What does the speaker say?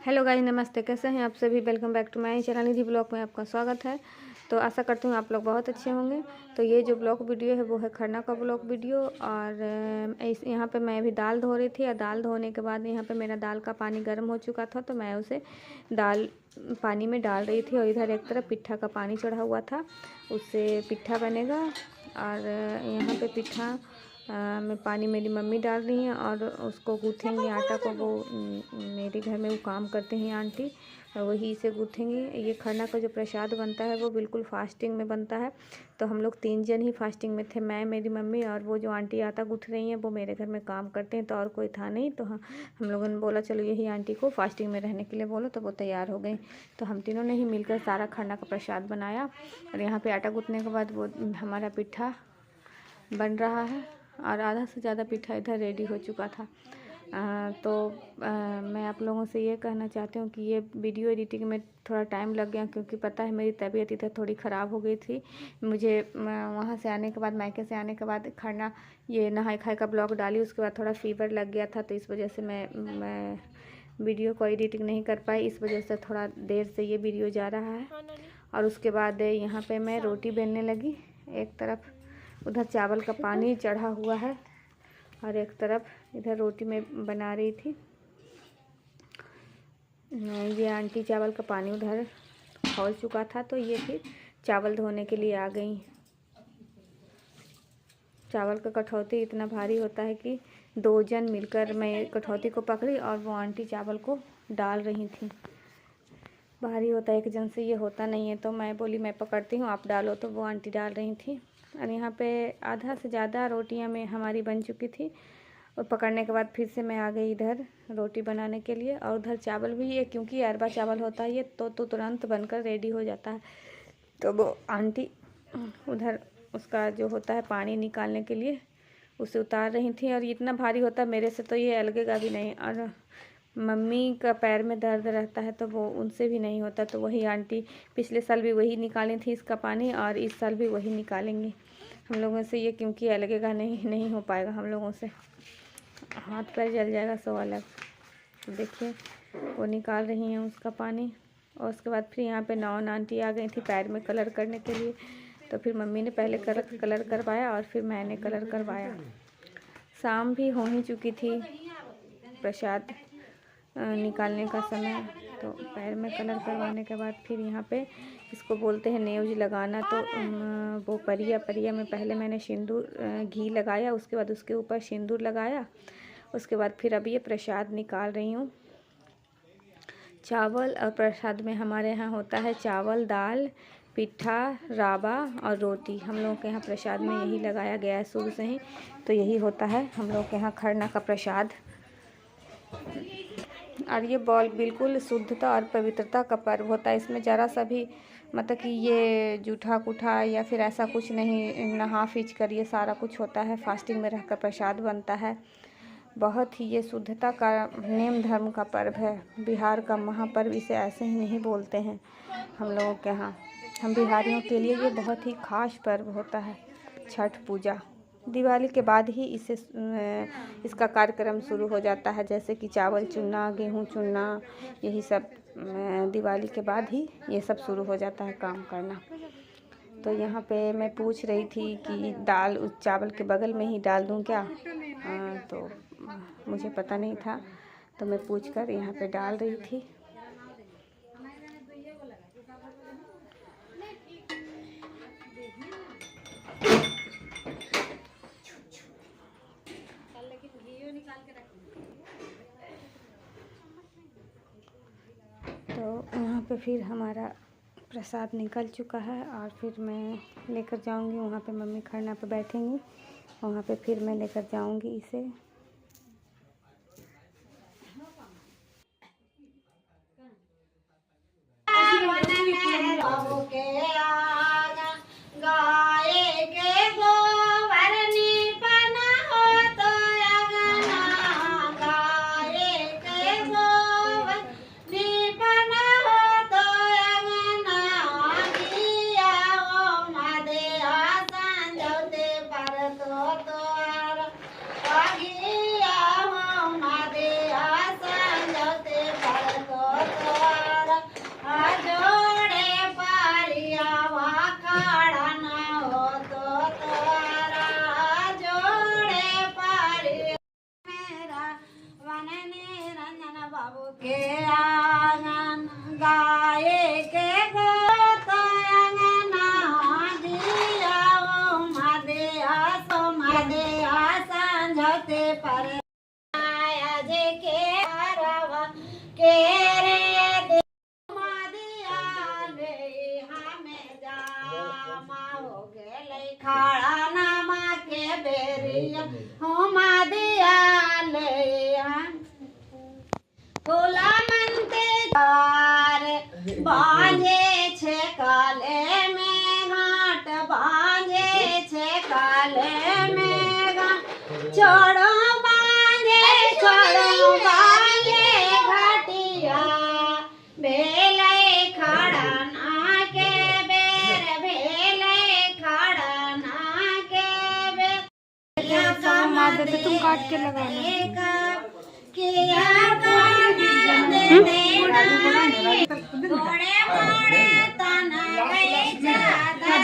Hello guys, नमस्ते। कैसे हैं आप सभी? Welcome back to my channel Nidhi blog में आपका स्वागत है। तो आशा करती हूँ आप लोग बहुत अच्छे होंगे। तो ये जो ब्लॉग वीडियो है वो है खरना का ब्लॉग वीडियो। और यहाँ पे मैं अभी दाल धो रही थी और दाल धोने के बाद यहाँ पे मेरा दाल का पानी गर्म हो चुका था, तो मैं उसे दाल पानी में डाल रही थी। और इधर एक तरफ पिट्ठा का पानी चढ़ा हुआ था, उससे पिट्ठा बनेगा। और यहाँ पे पिट्ठा में पानी मेरी मम्मी डाल रही हैं और उसको गूँथेंगी आटा को। वो मेरे घर में वो काम करते हैं आंटी, और वही से गूँथेंगी। ये खरना का जो प्रसाद बनता है वो बिल्कुल फास्टिंग में बनता है। तो हम लोग 3 जन ही फास्टिंग में थे, मैं, मेरी मम्मी और वो जो आंटी आटा गूँथ रही हैं वो मेरे घर में काम करते हैं, तो और कोई था नहीं। तो हम लोगों ने बोला चलो यही आंटी को फास्टिंग में रहने के लिए बोलो, तो वो तैयार हो गई। तो हम तीनों ने ही मिलकर सारा खरना का प्रसाद बनाया। और यहाँ पर आटा गूँथने के बाद वो हमारा पिट्ठा बन रहा है और आधा से ज़्यादा पिट्ठा इधर रेडी हो चुका था। मैं आप लोगों से ये कहना चाहती हूँ कि ये वीडियो एडिटिंग में थोड़ा टाइम लग गया, क्योंकि पता है मेरी तबीयत इधर थोड़ी ख़राब हो गई थी। मुझे वहाँ से आने के बाद, मायके से आने के बाद खरना ये नहाई खाई का ब्लॉग डाली, उसके बाद थोड़ा फीवर लग गया था, तो इस वजह से मैं वीडियो को एडिटिंग नहीं कर पाई। इस वजह से थोड़ा देर से ये वीडियो जा रहा है। और उसके बाद यहाँ पर मैं रोटी बेलने लगी। एक तरफ उधर चावल का पानी चढ़ा हुआ है और एक तरफ इधर रोटी में बना रही थी। ये आंटी चावल का पानी उधर खौल चुका था, तो ये फिर चावल धोने के लिए आ गई। चावल का कठौती इतना भारी होता है कि 2 जन मिलकर मैं कठौती को पकड़ी और वो आंटी चावल को डाल रही थी। भारी होता है, एक जन से ये होता नहीं है, तो मैं बोली मैं पकड़ती हूँ, आप डालो, तो वो आंटी डाल रही थी। और यहाँ पे आधा से ज़्यादा रोटियाँ में हमारी बन चुकी थी। और पकड़ने के बाद फिर से मैं आ गई इधर रोटी बनाने के लिए। और उधर चावल भी है, क्योंकि अरबा चावल होता है ये, तो तुरंत बनकर रेडी हो जाता है। तो वो आंटी उधर उसका जो होता है पानी निकालने के लिए उसे उतार रही थी। और इतना भारी होता है, मेरे से तो ये अलगेगा भी नहीं। और मम्मी का पैर में दर्द रहता है, तो वो उनसे भी नहीं होता, तो वही आंटी पिछले साल भी वही निकाली थी इसका पानी, और इस साल भी वही निकालेंगी हम लोगों से ये, क्योंकि अलगेगा नहीं हो पाएगा हम लोगों से, हाथ पैर जल जाएगा सो अलग। तो देखिए वो निकाल रही हैं उसका पानी। और उसके बाद फिर यहाँ पे नॉन आंटी आ गई थी पैर में कलर करने के लिए। तो फिर मम्मी ने पहले कलर करवाया और फिर मैंने कलर करवाया। शाम भी हो ही चुकी थी, प्रसाद निकालने का समय। तो पैर में कलर करवाने के बाद फिर यहाँ पे इसको बोलते हैं नेवज लगाना। तो वो परिया में पहले मैंने सिंदूर घी लगाया, उसके बाद उसके ऊपर सिंदूर लगाया। उसके बाद फिर अभी ये प्रसाद निकाल रही हूँ। चावल और प्रसाद में हमारे यहाँ होता है चावल, दाल, पिट्ठा, राबा और रोटी। हम लोगों के यहाँ प्रसाद में यही लगाया गया है शुरू से ही, तो यही होता है हम लोग के यहाँ खरना का प्रसाद। और ये बिल्कुल शुद्धता और पवित्रता का पर्व होता है। इसमें ज़रा सा भी मतलब कि ये जूठा कुठा या फिर ऐसा कुछ नहीं, नहा फीच कर ये सारा कुछ होता है। फास्टिंग में रहकर प्रसाद बनता है। बहुत ही ये शुद्धता का नेम धर्म का पर्व है, बिहार का महापर्व। इसे ऐसे ही नहीं बोलते हैं हम लोगों के यहाँ। हम बिहारियों के लिए ये बहुत ही खास पर्व होता है, छठ पूजा। दिवाली के बाद ही इसका कार्यक्रम शुरू हो जाता है, जैसे कि चावल चुनना, गेहूँ चुनना, यही सब दिवाली के बाद ही ये सब शुरू हो जाता है काम करना। तो यहाँ पे मैं पूछ रही थी कि दाल उस चावल के बगल में ही डाल दूँ क्या, तो मुझे पता नहीं था, तो मैं पूछकर यहाँ पे डाल रही थी। तो यहाँ पे फिर हमारा प्रसाद निकल चुका है और फिर मैं लेकर जाऊँगी वहाँ पे। मम्मी खरना पे बैठेंगी, वहाँ पे फिर मैं लेकर जाऊँगी इसे। बाबू के आंगन गाये के गोत अंगना दिया ओ मदेया संझते पर आया जे के हरवा के रे दे मदिया ले हमें जामा हो गेलै खाड़ा नामा के बेरिया हो मदिया ले भोला मनते तार बांधे छे काले में घाट बांधे छे काले में घाट छोड़ो बांधे घाटिया भेलै खड़ा ना के बेर भेलै खड़ा ना के बेर तुम काट के लगाना किया थोड़े मोड़े तना गए ज्यादा